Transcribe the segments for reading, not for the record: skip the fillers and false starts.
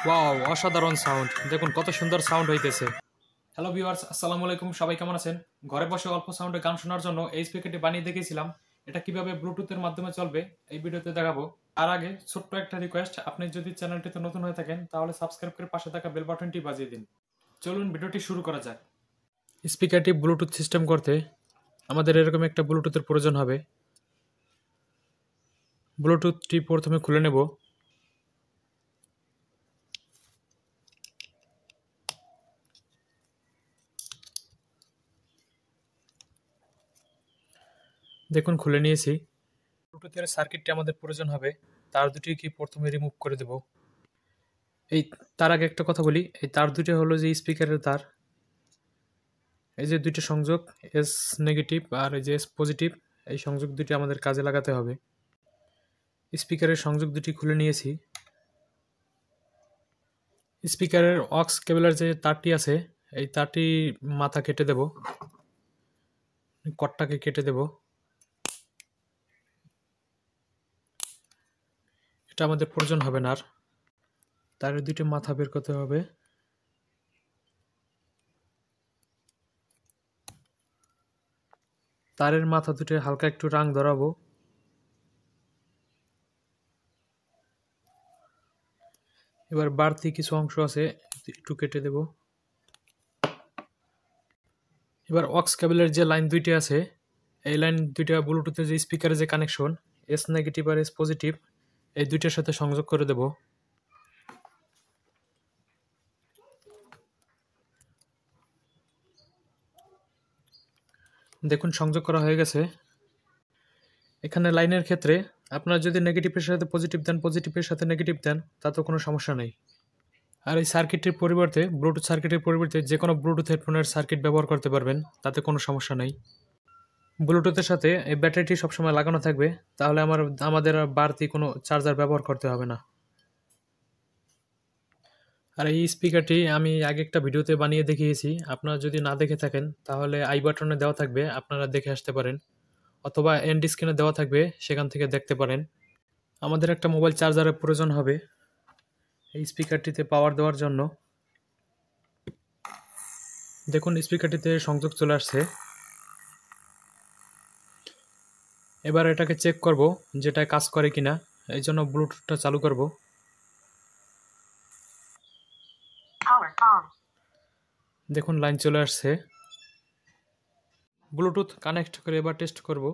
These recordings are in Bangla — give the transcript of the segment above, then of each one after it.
ওয়াও, অসাধারণ সাউন্ড! দেখুন কত সুন্দর সাউন্ড হইতেছে। হ্যালো ভিউয়ার্স, আসসালামু আলাইকুম। সবাই কেমন আছেন? ঘরে বসে অল্প সাউন্ডে গান শোনার জন্য এই স্পিকারটি বানিয়ে দেখিয়েছিলাম। এটা কিভাবে ব্লুটুথের মাধ্যমে চলবে এই ভিডিওতে দেখাবো। তার আগে ছোট্ট একটা রিকোয়েস্ট, আপনি যদি চ্যানেলটিতে নতুন হয়ে থাকেন তাহলে সাবস্ক্রাইব করে পাশে থাকা বেল বাটনটি বাজিয়ে দিন। চলুন ভিডিওটি শুরু করা যাক। স্পিকারটি ব্লুটুথ সিস্টেম করতে আমাদের এরকম একটা ব্লুটুথের প্রয়োজন হবে। ব্লুটুথটি প্রথমে খুলে নেব। দেখুন খুলে নিয়েছি। ব্লুটুথের সার্কিটটি আমাদের প্রয়োজন হবে, তার দুটি কি প্রথমে রিমুভ করে দেব। তার আগে একটা কথা বলি, এই তার দুটি হলো যে স্পিকারের তার, এই যে দুইটা সংযোগ, এস নেগেটিভ আর এই যে এস পজিটিভ, এই সংযোগ দুটি আমাদের কাজে লাগাতে হবে। স্পিকারের সংযোগ দুটি খুলে নিয়েছি। স্পিকারের অক্স কেবলের যে তারটি আছে, এই তারটি মাথা কেটে দেব, কটটাকে কেটে দেব। এটা আমাদের প্রয়োজন হবে না আর। তারের দুটি মাথা বের করতে হবে। তারের মাথা দুটি হালকা একটু রাং ধরাবো। এবার বাড়তি কিছু অংশ আছে, একটু কেটে দেব। এবার অক্স কেবলের যে লাইন দুইটি আছে, এই লাইন দুইটা ব্লুটুথের যে স্পিকারের যে কানেকশন, এস নেগেটিভ আর এস পজিটিভ, এই দুইটার সাথে সংযোগ করে দেব। দেখুন সংযোগ করা হয়ে গেছে। এখানে লাইনের ক্ষেত্রে আপনারা যদি নেগেটিভের সাথে পজিটিভ দেন, পজিটিভের সাথে নেগেটিভ দেন, তাতে কোনো সমস্যা নেই। আর এই সার্কিটের পরিবর্তে, ব্লুটুথ সার্কিটের পরিবর্তে যে কোনো ব্লুটুথ হেডফোনের সার্কিট ব্যবহার করতে পারবেন, তাতে কোনো সমস্যা নেই। ব্লুটুথের সাথে এই ব্যাটারিটি সবসময় লাগানো থাকবে, তাহলে আমাদের আর বাড়তি কোনো চার্জার ব্যবহার করতে হবে না। আর এই স্পিকারটি আমি আগে একটা ভিডিওতে বানিয়ে দেখিয়েছি, আপনারা যদি না দেখে থাকেন তাহলে আই বাটনে দেওয়া থাকবে, আপনারা দেখে আসতে পারেন, অথবা এন্ড স্ক্রিনে দেওয়া থাকবে, সেখান থেকে দেখতে পারেন। আমাদের একটা মোবাইল চার্জারের প্রয়োজন হবে এই স্পিকারটিতে পাওয়ার দেওয়ার জন্য। দেখুন স্পিকারটিতে সংযোগ চলে আসছে। এবার এটাকে চেক করব যেটা কাজ করে কিনা, এই জন্য ব্লুটুথটা চালু করব। দেখুন লাইন চলে আসছে। ব্লুটুথ কানেক্ট করে এবার টেস্ট করব।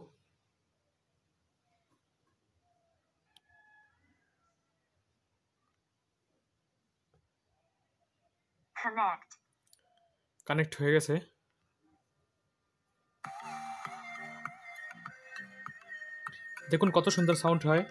কানেক্ট হয়ে গেছে। দেখুন কত সুন্দর সাউন্ড হয়।